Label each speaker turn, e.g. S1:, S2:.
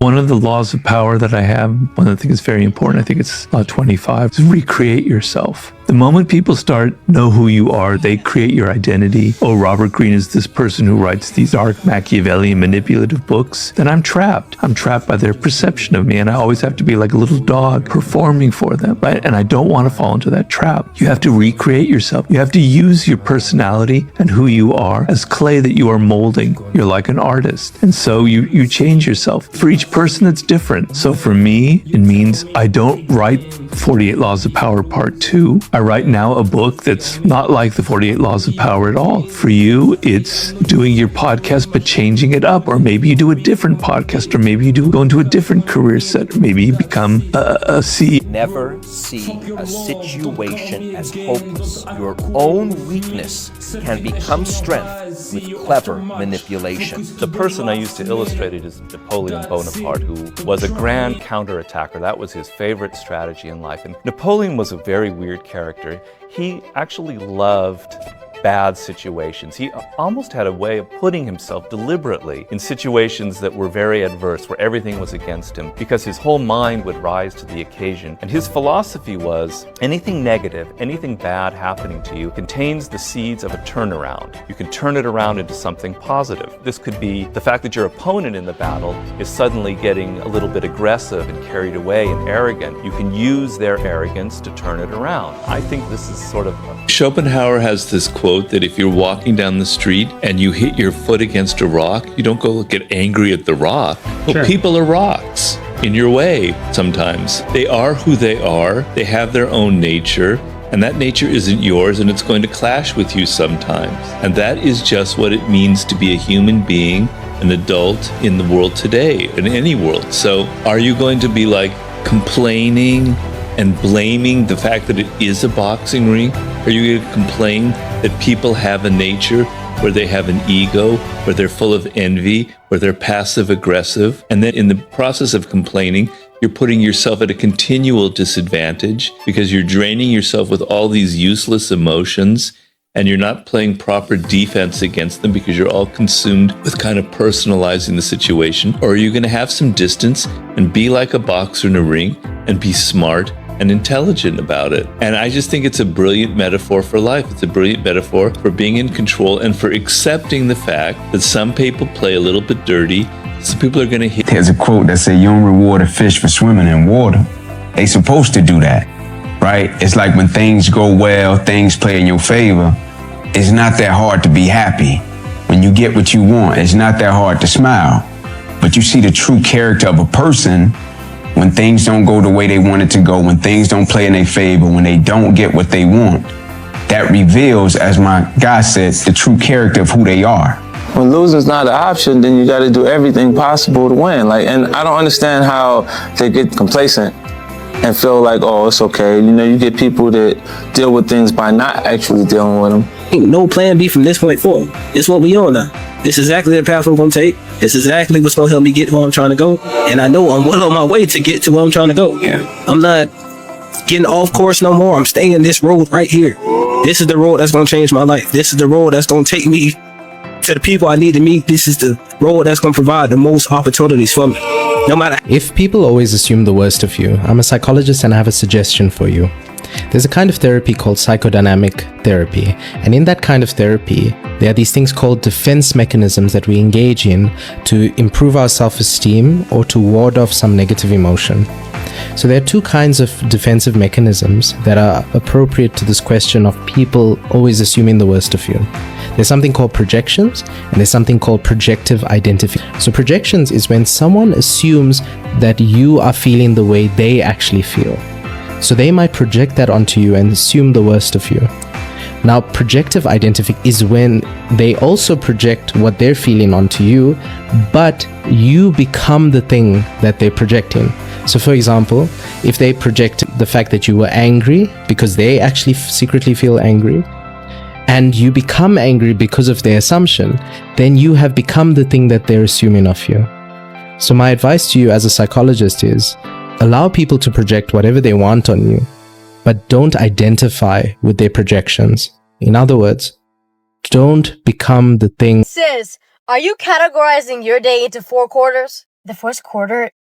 S1: One of the laws of power that I have, one that I think is very important, I think it's law 25, is recreate yourself. The moment people know who you are, they create your identity. Oh, Robert Greene is this person who writes these dark Machiavellian manipulative books. Then I'm trapped. I'm trapped by their perception of me, and I always have to be like a little dog performing for them, right? And I don't want to fall into that trap. You have to recreate yourself. You have to use your personality and who you are as clay that you are molding. You're like an artist. And so you change yourself. For each person, it's different. So for me, it means I don't write 48 Laws of Power Part 2. I write now a book that's not like the 48 Laws of Power at all. For you, it's doing your podcast but changing it up, or maybe you do a different podcast, or maybe you go into a different career set, or maybe you become a CEO.
S2: Never see a situation as hopeless. Your own weakness can become strength with clever manipulation.
S3: The person I used to illustrate it is Napoleon Bonaparte, who was a grand counterattacker. That was his favorite strategy in life. And Napoleon was a very weird character. He actually loved bad situations. He almost had a way of putting himself deliberately in situations that were very adverse, where everything was against him, because his whole mind would rise to the occasion. And his philosophy was, anything negative, anything bad happening to you contains the seeds of a turnaround. You can turn it around into something positive. This could be the fact that your opponent in the battle is suddenly getting a little bit aggressive and carried away and arrogant. You can use their arrogance to turn it around. I think this is sort of
S1: Schopenhauer has this quote that if you're walking down the street and you hit your foot against a rock, you don't go get angry at the rock. Well,
S4: Sure.
S1: People are rocks in your way sometimes. They are who they are. They have their own nature, and that nature isn't yours, and it's going to clash with you sometimes. And that is just what it means to be a human being, an adult in the world today, in any world. So are you going to be like complaining and blaming the fact that it is a boxing ring? Are you going to complain that people have a nature where they have an ego, where they're full of envy, where they're passive aggressive? And then in the process of complaining, you're putting yourself at a continual disadvantage because you're draining yourself with all these useless emotions, and you're not playing proper defense against them because you're all consumed with kind of personalizing the situation. Or are you going to have some distance and be like a boxer in a ring and be smart and intelligent about it? And I just think it's a brilliant metaphor for life. It's a brilliant metaphor for being in control and for accepting the fact that some people play a little bit dirty. Some people are going to hit.
S5: There's a quote that says, you don't reward a fish for swimming in water. They supposed to do that, right? It's like when things go well, things play in your favor, it's not that hard to be happy. When you get what you want, it's not that hard to smile. But you see the true character of a person when things don't go the way they want it to go, when things don't play in their favor, when they don't get what they want. That reveals, as my guy said, the true character of who they are.
S4: When losing's not an option, then you got to do everything possible to win. And I don't understand how they get complacent and feel like, oh, it's okay. You know, you get people that deal with things by not actually dealing with them.
S6: Ain't no plan B from this point forward. It's what we on now. It's exactly the path I'm going to take. It's exactly what's going to help me get to where I'm trying to go. And I know I'm well on my way to get to where I'm trying to go. I'm not getting off course no more. I'm staying in this road right here. This is the road that's going to change my life. This is the road that's going to take me to the people I need to meet. This is the road that's going to provide the most opportunities for me. No matter.
S7: If people always assume the worst of you, I'm a psychologist and I have a suggestion for you. There's a kind of therapy called psychodynamic therapy, and in that kind of therapy, there are these things called defense mechanisms that we engage in to improve our self-esteem or to ward off some negative emotion. So there are two kinds of defensive mechanisms that are appropriate to this question of people always assuming the worst of you. There's something called projections, and there's something called projective identification. So projections is when someone assumes that you are feeling the way they actually feel. So they might project that onto you and assume the worst of you. Now, projective identification is when they also project what they're feeling onto you, but you become the thing that they're projecting. So for example, if they project the fact that you were angry because they actually secretly feel angry, and you become angry because of their assumption, then you have become the thing that they're assuming of you. So my advice to you as a psychologist is, allow people to project whatever they want on you, but don't identify with their projections. In other words, don't become the thing.
S8: Sis, are you categorizing your day into 4 quarters? The first quarter